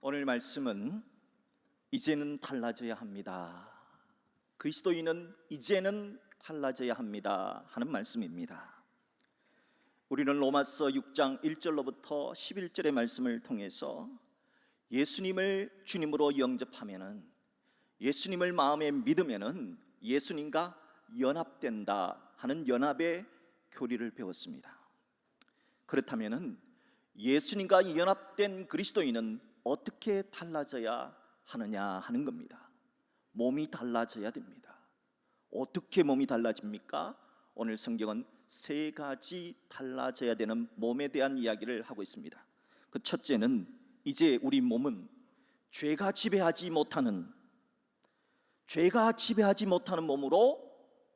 오늘 말씀은 이제는 달라져야 합니다. 그리스도인은 이제는 달라져야 합니다 하는 말씀입니다. 우리는 로마서 6장 1절로부터 11절의 말씀을 통해서 예수님을 주님으로 영접하면은, 예수님을 마음에 믿으면은 예수님과 연합된다 하는 연합의 교리를 배웠습니다. 그렇다면은 예수님과 연합된 그리스도인은 어떻게 달라져야 하느냐 하는 겁니다. 몸이 달라져야 됩니다. 어떻게 몸이 달라집니까? 오늘 성경은 세 가지 달라져야 되는 몸에 대한 이야기를 하고 있습니다. 그 첫째는 이제 우리 몸은 죄가 지배하지 못하는 몸으로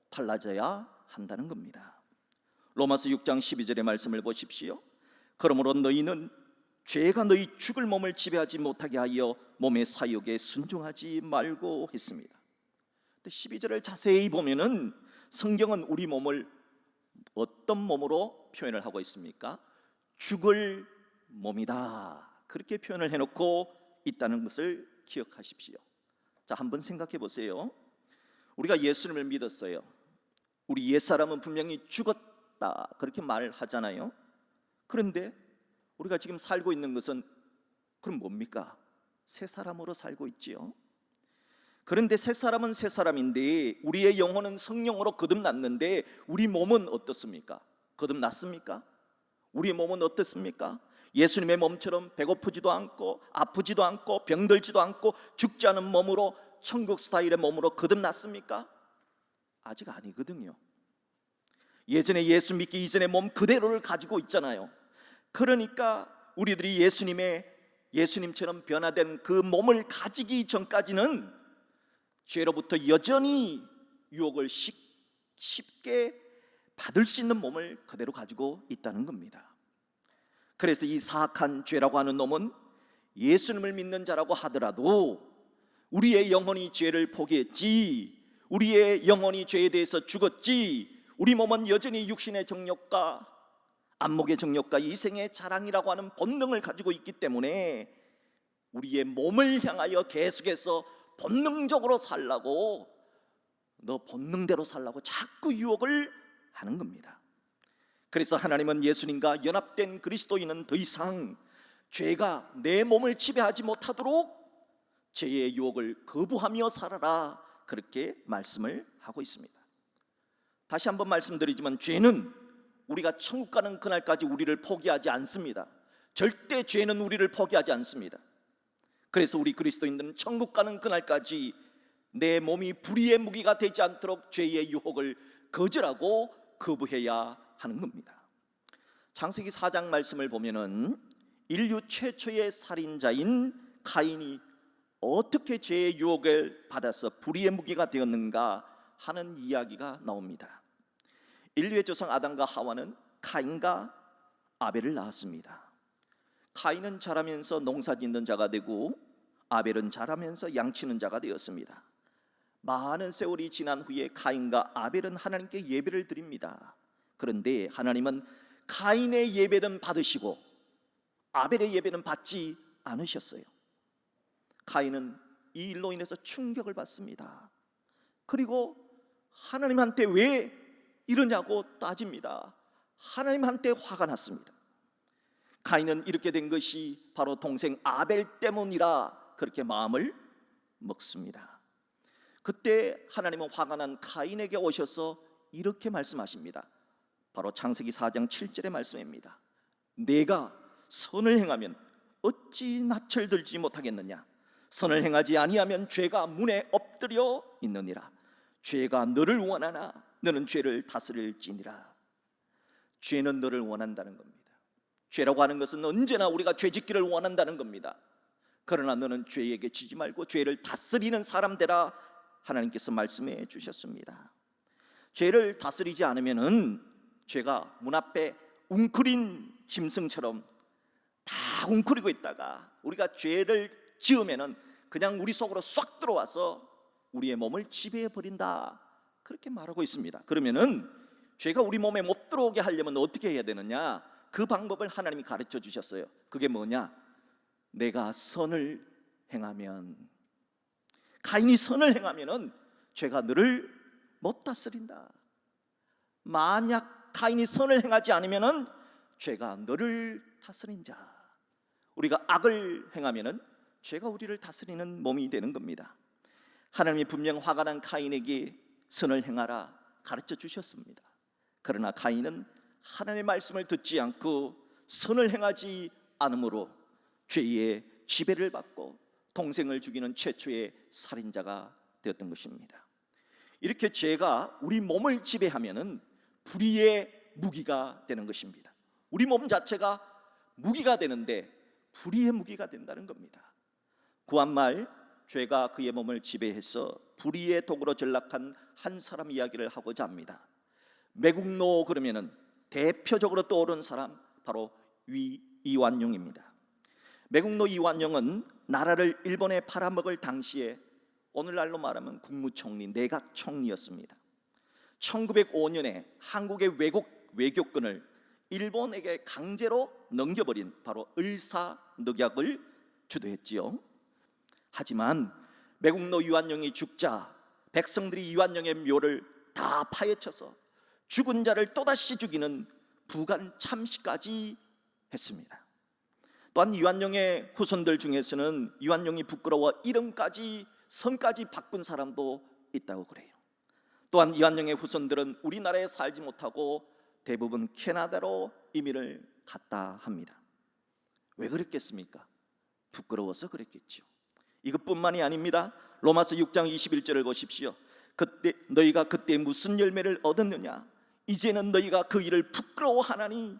달라져야 한다는 겁니다. 로마서 6장 12절의 말씀을 보십시오. 그러므로 너희는 죄가 너희 죽을 몸을 지배하지 못하게 하여 몸의 사욕에 순종하지 말고 했습니다. 12절을 자세히 보면은 성경은 우리 몸을 어떤 몸으로 표현을 하고 있습니까? 죽을 몸이다, 그렇게 표현을 해놓고 있다는 것을 기억하십시오. 자, 한번 생각해 보세요. 우리가 예수님을 믿었어요. 우리 옛사람은 분명히 죽었다, 그렇게 말을 하잖아요. 그런데 우리가 지금 살고 있는 것은 그럼 뭡니까? 새 사람으로 살고 있지요. 그런데 새 사람은 새 사람인데 우리의 영혼은 성령으로 거듭났는데 우리 몸은 어떻습니까? 거듭났습니까? 우리의 몸은 어떻습니까? 예수님의 몸처럼 배고프지도 않고 아프지도 않고 병들지도 않고 죽지 않은 몸으로, 천국 스타일의 몸으로 거듭났습니까? 아직 아니거든요. 예전에 예수 믿기 이전의 몸 그대로를 가지고 있잖아요. 그러니까 우리들이 예수님처럼 변화된 그 몸을 가지기 전까지는 죄로부터 여전히 유혹을 쉽게 받을 수 있는 몸을 그대로 가지고 있다는 겁니다. 그래서 이 사악한 죄라고 하는 놈은 예수님을 믿는 자라고 하더라도 우리의 영혼이 죄를 포기했지, 우리의 영혼이 죄에 대해서 죽었지, 우리 몸은 여전히 육신의 정욕과 안목의 정욕과 이생의 자랑이라고 하는 본능을 가지고 있기 때문에 우리의 몸을 향하여 계속해서 본능적으로 살라고, 너 본능대로 살라고 자꾸 유혹을 하는 겁니다. 그래서 하나님은 예수님과 연합된 그리스도인은 더 이상 죄가 내 몸을 지배하지 못하도록 죄의 유혹을 거부하며 살아라, 그렇게 말씀을 하고 있습니다. 다시 한번 말씀드리지만 죄는 우리가 천국 가는 그날까지 우리를 포기하지 않습니다. 절대 죄는 우리를 포기하지 않습니다. 그래서 우리 그리스도인들은 천국 가는 그날까지 내 몸이 불의의 무기가 되지 않도록 죄의 유혹을 거절하고 거부해야 하는 겁니다. 창세기 4장 말씀을 보면은 인류 최초의 살인자인 가인이 어떻게 죄의 유혹을 받아서 불의의 무기가 되었는가 하는 이야기가 나옵니다. 인류의 조상 아담과 하와는 가인과 아벨을 낳았습니다. 가인은 자라면서 농사 짓는 자가 되고 아벨은 자라면서 양치는 자가 되었습니다. 많은 세월이 지난 후에 가인과 아벨은 하나님께 예배를 드립니다. 그런데 하나님은 가인의 예배는 받으시고 아벨의 예배는 받지 않으셨어요. 가인은 이 일로 인해서 충격을 받습니다. 그리고 하나님한테 왜 이러냐고 따집니다. 하나님한테 화가 났습니다. 가인은 이렇게 된 것이 바로 동생 아벨 때문이라 그렇게 마음을 먹습니다. 그때 하나님은 화가 난 가인에게 오셔서 이렇게 말씀하십니다. 바로 창세기 4장 7절의 말씀입니다. 내가 선을 행하면 어찌 낯을 들지 못하겠느냐? 선을 행하지 아니하면 죄가 문에 엎드려 있느니라. 죄가 너를 원하나 너는 죄를 다스릴지니라. 죄는 너를 원한다는 겁니다. 죄라고 하는 것은 언제나 우리가 죄 짓기를 원한다는 겁니다. 그러나 너는 죄에게 지지 말고 죄를 다스리는 사람 되라, 하나님께서 말씀해 주셨습니다. 죄를 다스리지 않으면은 죄가 문 앞에 웅크린 짐승처럼 다 웅크리고 있다가 우리가 죄를 지으면은 그냥 우리 속으로 쏙 들어와서 우리의 몸을 지배해 버린다, 그렇게 말하고 있습니다. 그러면은 죄가 우리 몸에 못 들어오게 하려면 어떻게 해야 되느냐? 그 방법을 하나님이 가르쳐 주셨어요. 그게 뭐냐? 내가 선을 행하면, 가인이 선을 행하면은 죄가 너를 못 다스린다. 만약 가인이 선을 행하지 않으면은 죄가 너를 다스린 자, 우리가 악을 행하면은 죄가 우리를 다스리는 몸이 되는 겁니다. 하나님이 분명 화가 난 가인에게 선을 행하라 가르쳐 주셨습니다. 그러나 가인은 하나님의 말씀을 듣지 않고 선을 행하지 않으므로 죄의 지배를 받고 동생을 죽이는 최초의 살인자가 되었던 것입니다. 이렇게 죄가 우리 몸을 지배하면은 불의의 무기가 되는 것입니다. 우리 몸 자체가 무기가 되는데 불의의 무기가 된다는 겁니다. 구한말 죄가 그의 몸을 지배해서 불의의 도구로 전락한 한 사람 이야기를 하고자 합니다. 매국노 그러면은 대표적으로 떠오른 사람 바로 이완용입니다. 매국노 이완용은 나라를 일본에 팔아먹을 당시에 오늘날로 말하면 국무총리, 내각총리였습니다. 1905년에 한국의 외교권을 일본에게 강제로 넘겨버린 바로 을사늑약을 주도했지요. 하지만 매국노 이완용이 죽자 백성들이 이완용의 묘를 다 파헤쳐서 죽은 자를 또다시 죽이는 부관 참시까지 했습니다. 또한 이완용의 후손들 중에서는 이완용이 부끄러워 이름까지 성까지 바꾼 사람도 있다고 그래요. 또한 이완용의 후손들은 우리나라에 살지 못하고 대부분 캐나다로 이민을 갔다 합니다. 왜 그랬겠습니까? 부끄러워서 그랬겠죠. 이것뿐만이 아닙니다. 로마서 6장 21절을 보십시오. 그때 너희가 그때 무슨 열매를 얻었느냐? 이제는 너희가 그 일을 부끄러워하나니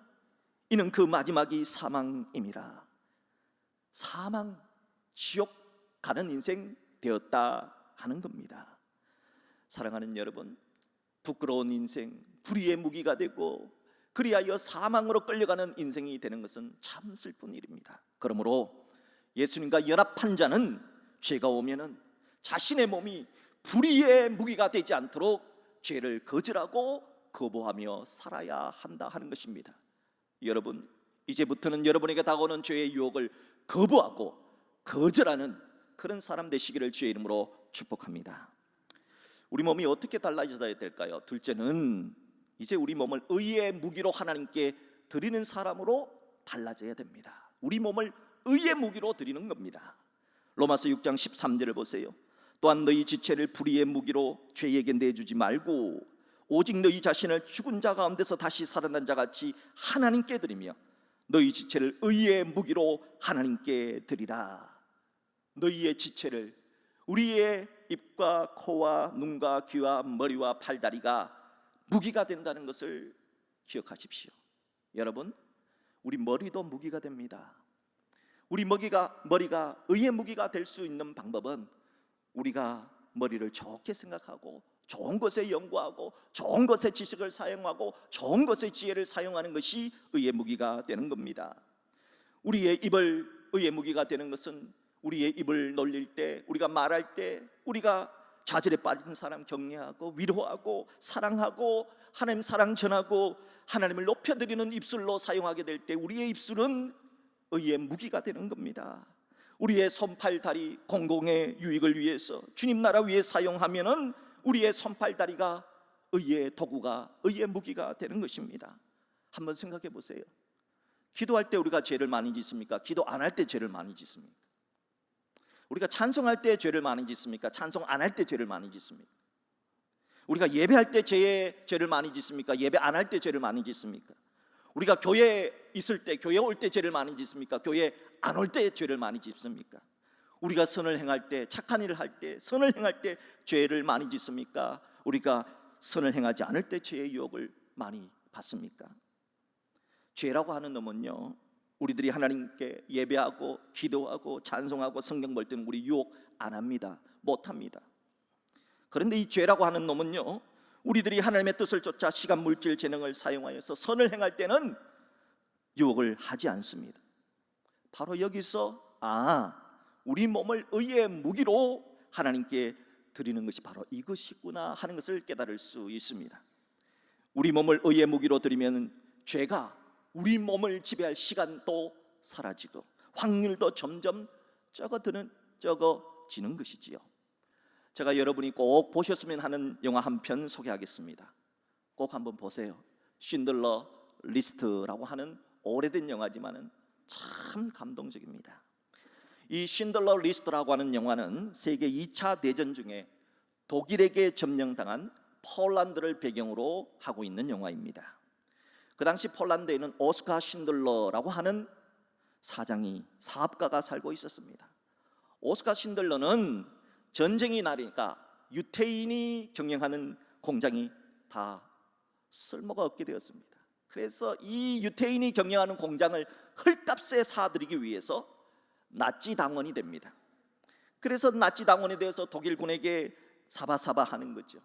이는 그 마지막이 사망임이라. 사망, 지옥 가는 인생 되었다 하는 겁니다. 사랑하는 여러분, 부끄러운 인생, 불의의 무기가 되고 그리하여 사망으로 끌려가는 인생이 되는 것은 참 슬픈 일입니다. 그러므로 예수님과 연합한 자는 죄가 오면은 자신의 몸이 불의의 무기가 되지 않도록 죄를 거절하고 거부하며 살아야 한다 하는 것입니다. 여러분, 이제부터는 여러분에게 다가오는 죄의 유혹을 거부하고 거절하는 그런 사람 되시기를 주의 이름으로 축복합니다. 우리 몸이 어떻게 달라져야 될까요? 둘째는 이제 우리 몸을 의의 무기로 하나님께 드리는 사람으로 달라져야 됩니다. 우리 몸을 의의 무기로 드리는 겁니다. 로마서 6장 13절을 보세요. 또한 너희 지체를 불의의 무기로 죄에게 내주지 말고 오직 너희 자신을 죽은 자 가운데서 다시 살아난 자 같이 하나님께 드리며 너희 지체를 의의 무기로 하나님께 드리라. 너희의 지체를, 우리의 입과 코와 눈과 귀와 머리와 팔다리가 무기가 된다는 것을 기억하십시오. 여러분, 우리 머리도 무기가 됩니다. 우리 머리가 의의 무기가 될 수 있는 방법은 우리가 머리를 좋게 생각하고 좋은 것에 연구하고 좋은 것에 지식을 사용하고 좋은 것에 지혜를 사용하는 것이 의의 무기가 되는 겁니다. 우리의 입을 의의 무기가 되는 것은 우리의 입을 놀릴 때, 우리가 말할 때 우리가 좌절에 빠진 사람 격려하고 위로하고 사랑하고 하나님 사랑 전하고 하나님을 높여드리는 입술로 사용하게 될 때 우리의 입술은 의의 무기가 되는 겁니다. 우리의 손팔 다리 공공의 유익을 위해서 주님 나라 위해 사용하면은 우리의 손팔 다리가 의의 도구가, 의의 무기가 되는 것입니다. 한번 생각해 보세요. 기도할 때 우리가 죄를 많이 짓습니까? 기도 안 할 때 죄를 많이 짓습니까? 우리가 찬송할 때 죄를 많이 짓습니까? 찬송 안 할 때 죄를 많이 짓습니까? 우리가 예배할 때 죄를 많이 짓습니까? 예배 안 할 때 죄를 많이 짓습니까? 우리가 교회에 있을 때, 교회 올 때 죄를 많이 짓습니까? 교회 안 올 때 죄를 많이 짓습니까? 우리가 선을 행할 때, 착한 일을 할 때, 선을 행할 때 죄를 많이 짓습니까? 우리가 선을 행하지 않을 때 죄의 유혹을 많이 받습니까? 죄라고 하는 놈은요, 우리들이 하나님께 예배하고 기도하고 찬송하고 성경 볼 때는 우리 유혹 안 합니다. 못 합니다. 그런데 이 죄라고 하는 놈은요, 우리들이 하나님의 뜻을 쫓아 시간, 물질, 재능을 사용하여서 선을 행할 때는 유혹을 하지 않습니다. 바로 여기서 우리 몸을 의의 무기로 하나님께 드리는 것이 바로 이것이구나 하는 것을 깨달을 수 있습니다. 우리 몸을 의의 무기로 드리면 죄가 우리 몸을 지배할 시간도 사라지고 확률도 점점 적어지는 것이지요. 제가 여러분이 꼭 보셨으면 하는 영화 한 편 소개하겠습니다. 꼭 한번 보세요. 신들러 리스트라고 하는 오래된 영화지만은 참 감동적입니다. 이 신들러 리스트라고 하는 영화는 세계 2차 대전 중에 독일에게 점령당한 폴란드를 배경으로 하고 있는 영화입니다. 그 당시 폴란드에는 오스카 신들러라고 하는 사업가가 살고 있었습니다. 오스카 신들러는 전쟁이 나니까 유태인이 경영하는 공장이 다 쓸모가 없게 되었습니다. 그래서 이 유태인이 경영하는 공장을 헐값에 사들이기 위해서 나치 당원이 됩니다. 그래서 나치 당원에 대해서 독일군에게 사바사바하는 거죠.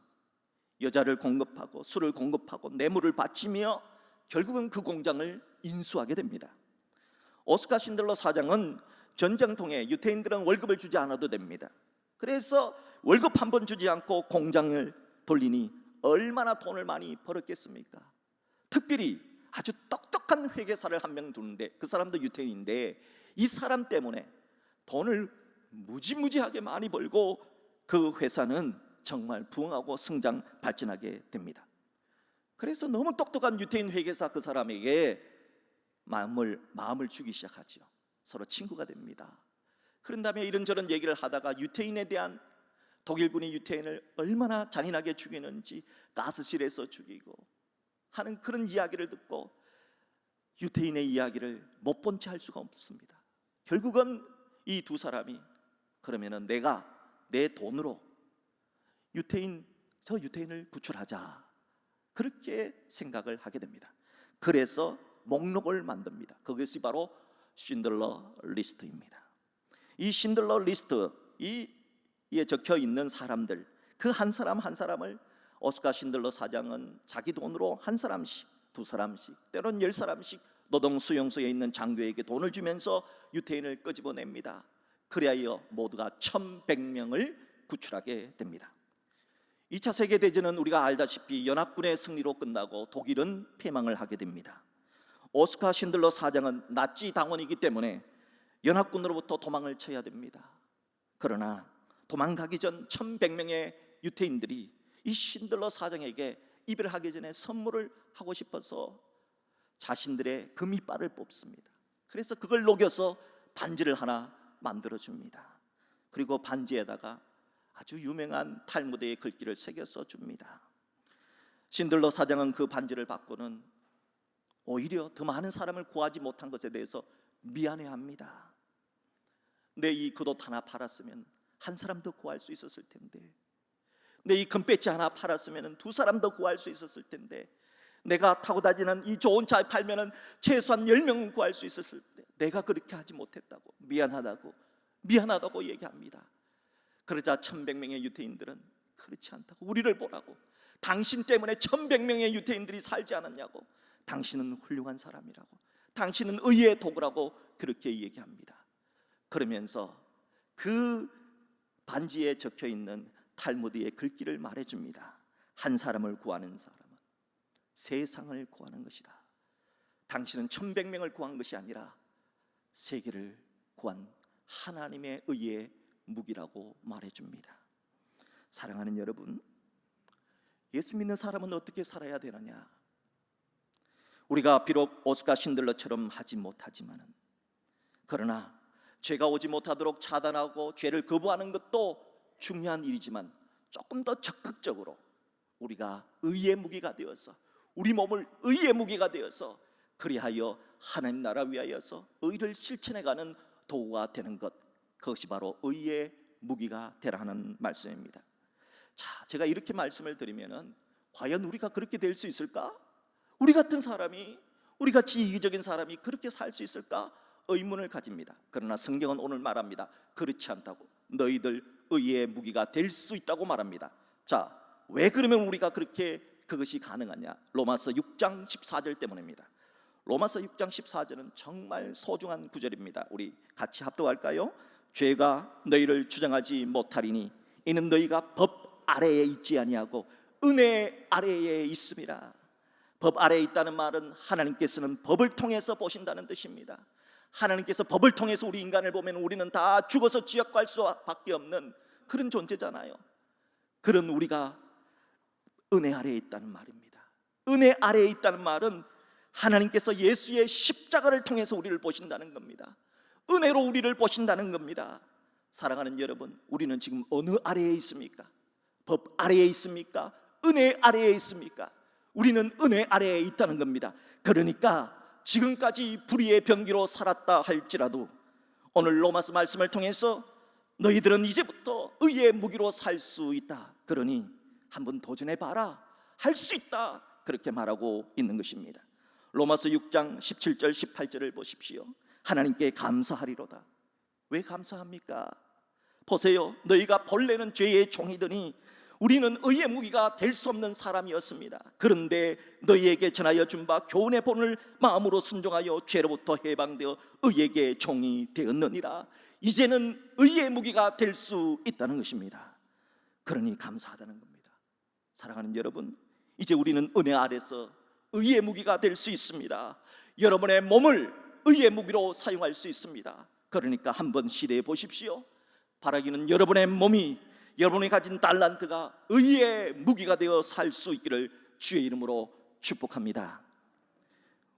여자를 공급하고 술을 공급하고 뇌물을 바치며 결국은 그 공장을 인수하게 됩니다. 오스카 신들러 사장은 전쟁통에 유태인들은 월급을 주지 않아도 됩니다. 그래서 월급 한 번 주지 않고 공장을 돌리니 얼마나 돈을 많이 벌었겠습니까? 특별히 아주 똑똑한 회계사를 한 명 두는데 그 사람도 유태인인데 이 사람 때문에 돈을 무지무지하게 많이 벌고 그 회사는 정말 부흥하고 성장 발전하게 됩니다. 그래서 너무 똑똑한 유태인 회계사 그 사람에게 마음을 주기 시작하죠. 서로 친구가 됩니다. 그런 다음에 이런저런 얘기를 하다가 유태인에 대한 독일군이 유태인을 얼마나 잔인하게 죽이는지 가스실에서 죽이고 하는 그런 이야기를 듣고 유태인의 이야기를 못 본 채 할 수가 없습니다. 결국은 이 두 사람이 그러면은 내가 내 돈으로 유태인을 구출하자 그렇게 생각을 하게 됩니다. 그래서 목록을 만듭니다. 그것이 바로 신들러 리스트입니다. 이 신들러 리스트에 적혀 있는 사람들 그 한 사람 한 사람을 오스카 신들러 사장은 자기 돈으로 한 사람씩 두 사람씩 때로는 10사람씩 노동 수용소에 있는 장교에게 돈을 주면서 유태인을 끄집어냅니다. 그리하여 모두가 1100명을 구출하게 됩니다. 2차 세계대전은 우리가 알다시피 연합군의 승리로 끝나고 독일은 패망을 하게 됩니다. 오스카 신들러 사장은 나치 당원이기 때문에 연합군으로부터 도망을 쳐야 됩니다. 그러나 도망가기 전 1100명의 유태인들이 이 신들러 사장에게 이별하기 전에 선물을 하고 싶어서 자신들의 금이빨을 뽑습니다. 그래서 그걸 녹여서 반지를 하나 만들어줍니다. 그리고 반지에다가 아주 유명한 탈무드의 글귀를 새겨서 줍니다. 신들러 사장은 그 반지를 받고는 오히려 더 많은 사람을 구하지 못한 것에 대해서 미안해합니다. 내 이 겉옷 하나 팔았으면 한 사람 더 구할 수 있었을 텐데, 내 이 금배지 하나 팔았으면 두 사람 더 구할 수 있었을 텐데, 내가 타고 다니는 이 좋은 차 팔면은 최소한 10명은 구할 수 있었을 때 내가 그렇게 하지 못했다고 미안하다고 얘기합니다. 그러자 1100명의 유태인들은 그렇지 않다고, 우리를 보라고, 당신 때문에 1100명의 유태인들이 살지 않았냐고, 당신은 훌륭한 사람이라고, 당신은 의의 도구라고 그렇게 얘기합니다. 그러면서 그 반지에 적혀있는 탈무드의 글귀를 말해줍니다. 한 사람을 구하는 사람은 세상을 구하는 것이다. 당신은 1100명을 구한 것이 아니라 세계를 구한 하나님의 의의 무기라고 말해줍니다. 사랑하는 여러분, 예수 믿는 사람은 어떻게 살아야 되느냐? 우리가 비록 오스카 신들러처럼 하지 못하지만은, 그러나 죄가 오지 못하도록 차단하고 죄를 거부하는 것도 중요한 일이지만 조금 더 적극적으로 우리가 의의 무기가 되어서, 우리 몸을 의의 무기가 되어서 그리하여 하나님 나라 위하여서 의를 실천해가는 도구가 되는 것, 그것이 바로 의의 무기가 되라는 말씀입니다. 자, 제가 이렇게 말씀을 드리면은 과연 우리가 그렇게 될 수 있을까? 우리 같은 사람이, 우리 같이 이기적인 사람이 그렇게 살 수 있을까? 의문을 가집니다. 그러나 성경은 오늘 말합니다. 그렇지 않다고. 너희들 의의 무기가 될 수 있다고 말합니다. 자, 왜 그러면 우리가 그것이 가능하냐? 로마서 6장 14절 때문입니다. 로마서 6장 14절은 정말 소중한 구절입니다. 우리 같이 합독할까요? 죄가 너희를 주장하지 못하리니 이는 너희가 법 아래에 있지 아니하고 은혜 아래에 있음이라. 법 아래에 있다는 말은 하나님께서는 법을 통해서 보신다는 뜻입니다. 하나님께서 법을 통해서 우리 인간을 보면 우리는 다 죽어서 지옥 갈 수밖에 없는 그런 존재잖아요. 그런 우리가 은혜 아래에 있다는 말입니다. 은혜 아래에 있다는 말은 하나님께서 예수의 십자가를 통해서 우리를 보신다는 겁니다. 은혜로 우리를 보신다는 겁니다. 사랑하는 여러분, 우리는 지금 어느 아래에 있습니까? 법 아래에 있습니까? 은혜 아래에 있습니까? 우리는 은혜 아래에 있다는 겁니다. 그러니까 지금까지 불의의 병기로 살았다 할지라도 오늘 로마서 말씀을 통해서 너희들은 이제부터 의의 무기로 살 수 있다. 그러니 한번 도전해봐라. 할 수 있다. 그렇게 말하고 있는 것입니다. 로마서 6장 17절 18절을 보십시오. 하나님께 감사하리로다. 왜 감사합니까? 보세요. 너희가 본래는 죄의 종이더니 우리는 의의 무기가 될 수 없는 사람이었습니다. 그런데 너희에게 전하여 준 바 교훈의 본을 마음으로 순종하여 죄로부터 해방되어 의에게 종이 되었느니라. 이제는 의의 무기가 될 수 있다는 것입니다. 그러니 감사하다는 겁니다. 사랑하는 여러분, 이제 우리는 은혜 아래서 의의 무기가 될 수 있습니다. 여러분의 몸을 의의 무기로 사용할 수 있습니다. 그러니까 한번 시도해 보십시오. 바라기는 여러분의 몸이, 여러분이 가진 달란트가 의의 무기가 되어 살 수 있기를 주의 이름으로 축복합니다.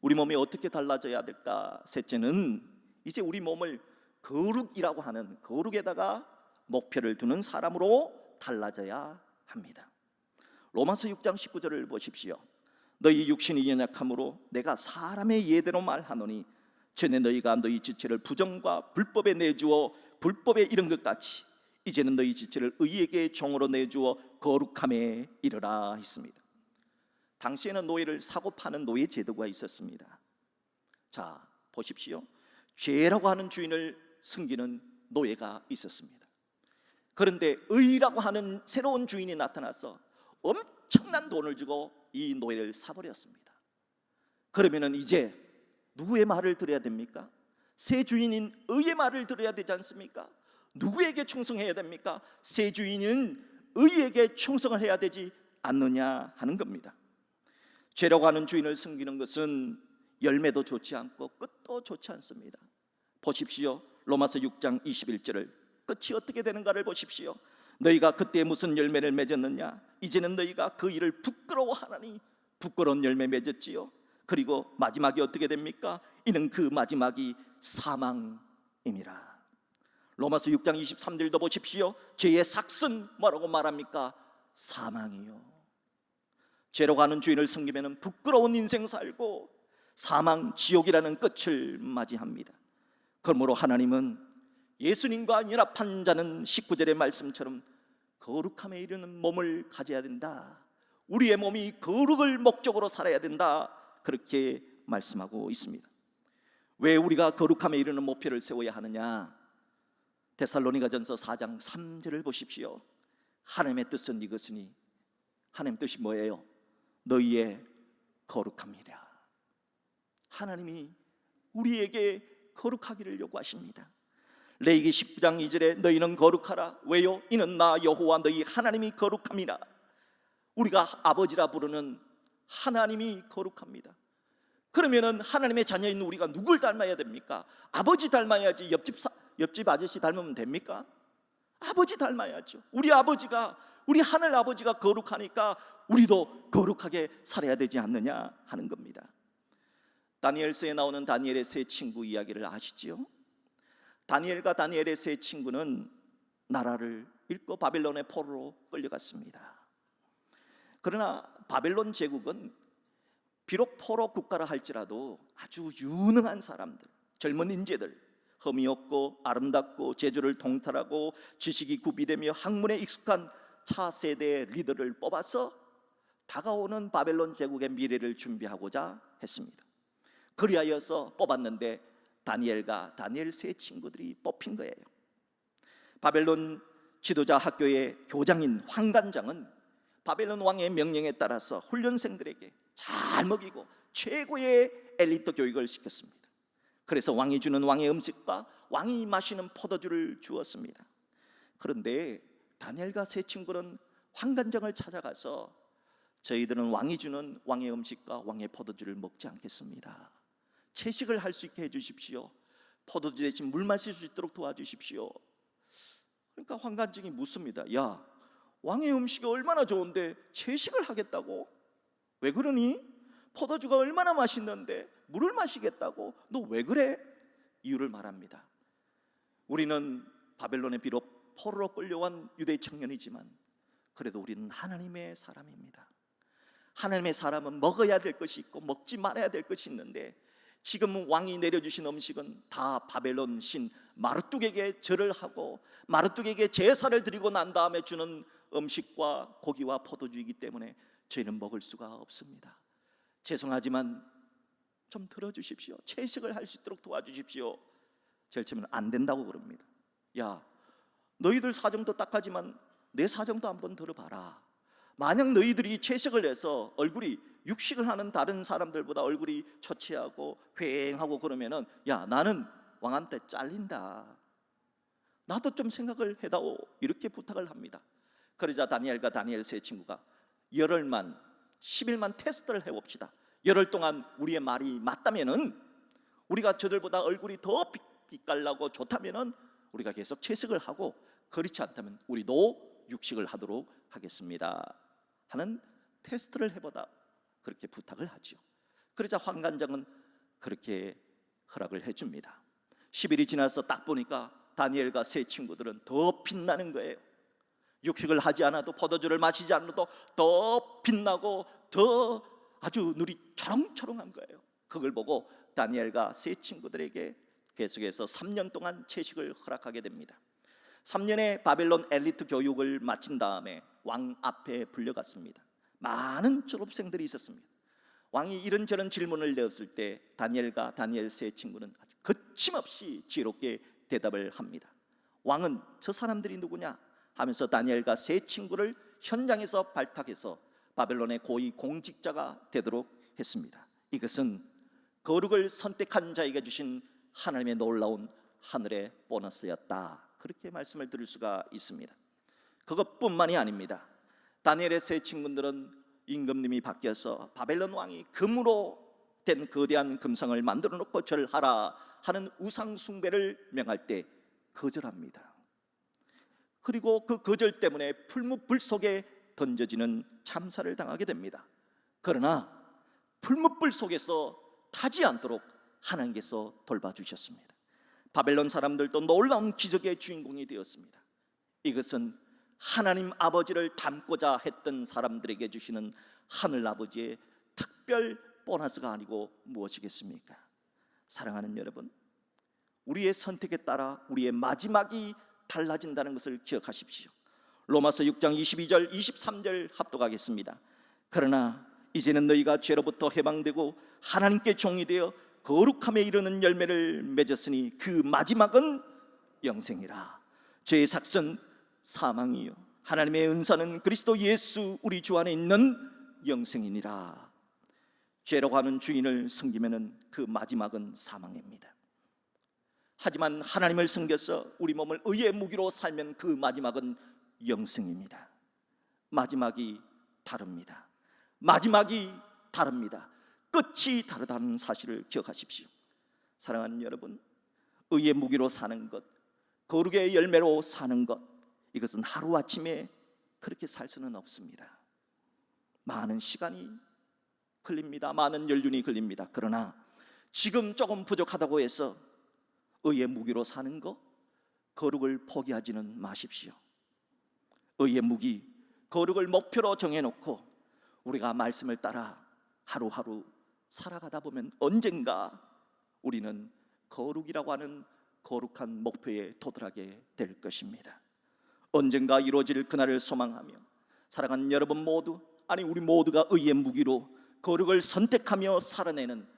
우리 몸이 어떻게 달라져야 될까? 셋째는 이제 우리 몸을 거룩이라고 하는 거룩에다가 목표를 두는 사람으로 달라져야 합니다. 로마서 6장 19절을 보십시오. 너희 육신이 연약함으로 내가 사람의 예대로 말하노니 전에 너희가 너희 지체를 부정과 불법에 내주어 불법에 이른 것 같이 이제는 너희 지체를 의에게 종으로 내주어 거룩함에 이르라 했습니다. 당시에는 노예를 사고 파는 노예 제도가 있었습니다. 자, 보십시오. 죄라고 하는 주인을 섬기는 노예가 있었습니다. 그런데 의라고 하는 새로운 주인이 나타나서 엄청난 돈을 주고 이 노예를 사버렸습니다. 그러면은 이제 누구의 말을 들어야 됩니까? 새 주인인 의의 말을 들어야 되지 않습니까? 누구에게 충성해야 됩니까? 새 주인은 의에게 충성을 해야 되지 않느냐 하는 겁니다. 죄라고 하는 주인을 섬기는 것은 열매도 좋지 않고 끝도 좋지 않습니다. 보십시오. 로마서 6장 21절을 끝이 어떻게 되는가를 보십시오. 너희가 그때 무슨 열매를 맺었느냐? 이제는 너희가 그 일을 부끄러워하나니 부끄러운 열매 맺었지요. 그리고 마지막이 어떻게 됩니까? 이는 그 마지막이 사망임이라. 로마서 6장 23절도 보십시오. 죄의 삭은 뭐라고 말합니까? 사망이요. 죄로 가는 주인을 섬기면 부끄러운 인생 살고 사망, 지옥이라는 끝을 맞이합니다. 그러므로 하나님은 예수님과 연합한 자는 19절의 말씀처럼 거룩함에 이르는 몸을 가져야 된다. 우리의 몸이 거룩을 목적으로 살아야 된다. 그렇게 말씀하고 있습니다. 왜 우리가 거룩함에 이르는 목표를 세워야 하느냐? 데살로니가전서 4장 3절을 보십시오. 하나님의 뜻은 이것이니, 하나님 뜻이 뭐예요? 너희의 거룩함이라. 하나님이 우리에게 거룩하기를 요구하십니다. 레위기 19장 2절에 너희는 거룩하라. 왜요? 이는 나 여호와 너희 하나님이 거룩함이라. 우리가 아버지라 부르는 하나님이 거룩합니다. 그러면은 하나님의 자녀인 우리가 누굴 닮아야 됩니까? 아버지 닮아야지. 옆집 아저씨 닮으면 됩니까? 아버지 닮아야죠. 우리 아버지가, 우리 하늘 아버지가 거룩하니까 우리도 거룩하게 살아야 되지 않느냐 하는 겁니다. 다니엘서에 나오는 다니엘의 세 친구 이야기를 아시지요? 다니엘과 다니엘의 세 친구는 나라를 잃고 바벨론의 포로로 끌려갔습니다. 그러나 바벨론 제국은 비록 포로 국가라 할지라도 아주 유능한 사람들, 젊은 인재들, 흠이 없고 아름답고 재주를 통달하고 지식이 구비되며 학문에 익숙한 차세대 리더를 뽑아서 다가오는 바벨론 제국의 미래를 준비하고자 했습니다. 그리하여서 뽑았는데 다니엘과 다니엘 세 친구들이 뽑힌 거예요. 바벨론 지도자 학교의 교장인 황관장은 바벨론 왕의 명령에 따라서 훈련생들에게 잘 먹이고 최고의 엘리트 교육을 시켰습니다. 그래서 왕이 주는 왕의 음식과 왕이 마시는 포도주를 주었습니다. 그런데 다니엘과 세 친구는 황관장을 찾아가서 저희들은 왕이 주는 왕의 음식과 왕의 포도주를 먹지 않겠습니다. 채식을 할 수 있게 해주십시오. 포도주 대신 물 마실 수 있도록 도와주십시오. 그러니까 환관증이 묻습니다. 야, 왕의 음식이 얼마나 좋은데 채식을 하겠다고? 왜 그러니? 포도주가 얼마나 맛있는데 물을 마시겠다고? 너 왜 그래? 이유를 말합니다. 우리는 바벨론에 비록 포로로 끌려온 유대 청년이지만 그래도 우리는 하나님의 사람입니다. 하나님의 사람은 먹어야 될 것이 있고 먹지 말아야 될 것이 있는데, 지금 왕이 내려주신 음식은 다 바벨론 신 마르뚝에게 절을 하고 마르뚝에게 제사를 드리고 난 다음에 주는 음식과 고기와 포도주이기 때문에 저희는 먹을 수가 없습니다. 죄송하지만 좀 들어주십시오. 채식을 할 수 있도록 도와주십시오. 제일 처음에는 안 된다고 그럽니다. 야, 너희들 사정도 딱하지만 내 사정도 한번 들어봐라. 만약 너희들이 채식을 해서 얼굴이 육식을 하는 다른 사람들보다 얼굴이 초췌하고 휑하고 그러면은, 야, 나는 왕한테 잘린다. 나도 좀 생각을 해다오. 이렇게 부탁을 합니다. 그러자 다니엘과 다니엘 세 친구가 열흘만 10일만 테스트를 해봅시다. 열흘 동안 우리의 말이 맞다면은, 우리가 저들보다 얼굴이 더 빛깔나고 좋다면은 우리가 계속 채식을 하고, 그렇지 않다면 우리도 육식을 하도록 하겠습니다 하는 테스트를 해보다 그렇게 부탁을 하죠. 그러자 환관장은 그렇게 허락을 해줍니다. 10일이 지나서 딱 보니까 다니엘과 세 친구들은 더 빛나는 거예요. 육식을 하지 않아도, 포도주를 마시지 않아도 더 빛나고 더 아주 눈이 초롱초롱한 거예요. 그걸 보고 다니엘과 세 친구들에게 계속해서 3년 동안 채식을 허락하게 됩니다. 3년의 바벨론 엘리트 교육을 마친 다음에 왕 앞에 불려갔습니다. 많은 졸업생들이 있었습니다. 왕이 이런저런 질문을 내었을 때 다니엘과 다니엘 세 친구는 아주 거침없이 지혜롭게 대답을 합니다. 왕은 저 사람들이 누구냐 하면서 다니엘과 세 친구를 현장에서 발탁해서 바벨론의 고위 공직자가 되도록 했습니다. 이것은 거룩을 선택한 자에게 주신 하나님의 놀라운 하늘의 보너스였다, 그렇게 말씀을 드릴 수가 있습니다. 그것뿐만이 아닙니다. 다니엘의 세 친구들은 임금님이 바뀌어서 바벨론 왕이 금으로 된 거대한 금상을 만들어 놓고 절하라 하는 우상 숭배를 명할 때 거절합니다. 그리고 그 거절 때문에 풀무불 속에 던져지는 참사를 당하게 됩니다. 그러나 풀무불 속에서 타지 않도록 하나님께서 돌봐주셨습니다. 바벨론 사람들도 놀라운 기적의 주인공이 되었습니다. 이것은 하나님 아버지를 닮고자 했던 사람들에게 주시는 하늘 아버지의 특별 보너스가 아니고 무엇이겠습니까? 사랑하는 여러분, 우리의 선택에 따라 우리의 마지막이 달라진다는 것을 기억하십시오. 로마서 6장 22절 23절 합독하겠습니다. 그러나 이제는 너희가 죄로부터 해방되고 하나님께 종이 되어 거룩함에 이르는 열매를 맺었으니 그 마지막은 영생이라. 죄의 삭은 사망이요 하나님의 은사는 그리스도 예수 우리 주 안에 있는 영생이니라. 죄라고 하는 주인을 섬기면은 그 마지막은 사망입니다. 하지만 하나님을 섬겨서 우리 몸을 의의 무기로 살면 그 마지막은 영생입니다. 마지막이 다릅니다. 마지막이 다릅니다. 끝이 다르다는 사실을 기억하십시오. 사랑하는 여러분, 의의 무기로 사는 것, 거룩의 열매로 사는 것, 이것은 하루아침에 그렇게 살 수는 없습니다. 많은 시간이 걸립니다. 많은 연륜이 걸립니다. 그러나 지금 조금 부족하다고 해서 의의 무기로 사는 것, 거룩을 포기하지는 마십시오. 의의 무기, 거룩을 목표로 정해놓고 우리가 말씀을 따라 하루하루 살아가다 보면 언젠가 우리는 거룩이라고 하는 거룩한 목표에 도달하게 될 것입니다. 언젠가 이루어질 그날을 소망하며 사랑하는 여러분 모두, 아니 우리 모두가 의의 무기로 거룩을 선택하며 살아내는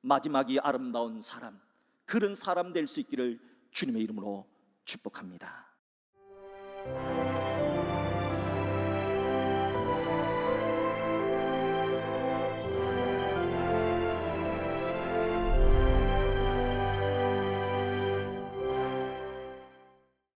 마지막이 아름다운 사람, 그런 사람 될 수 있기를 주님의 이름으로 축복합니다.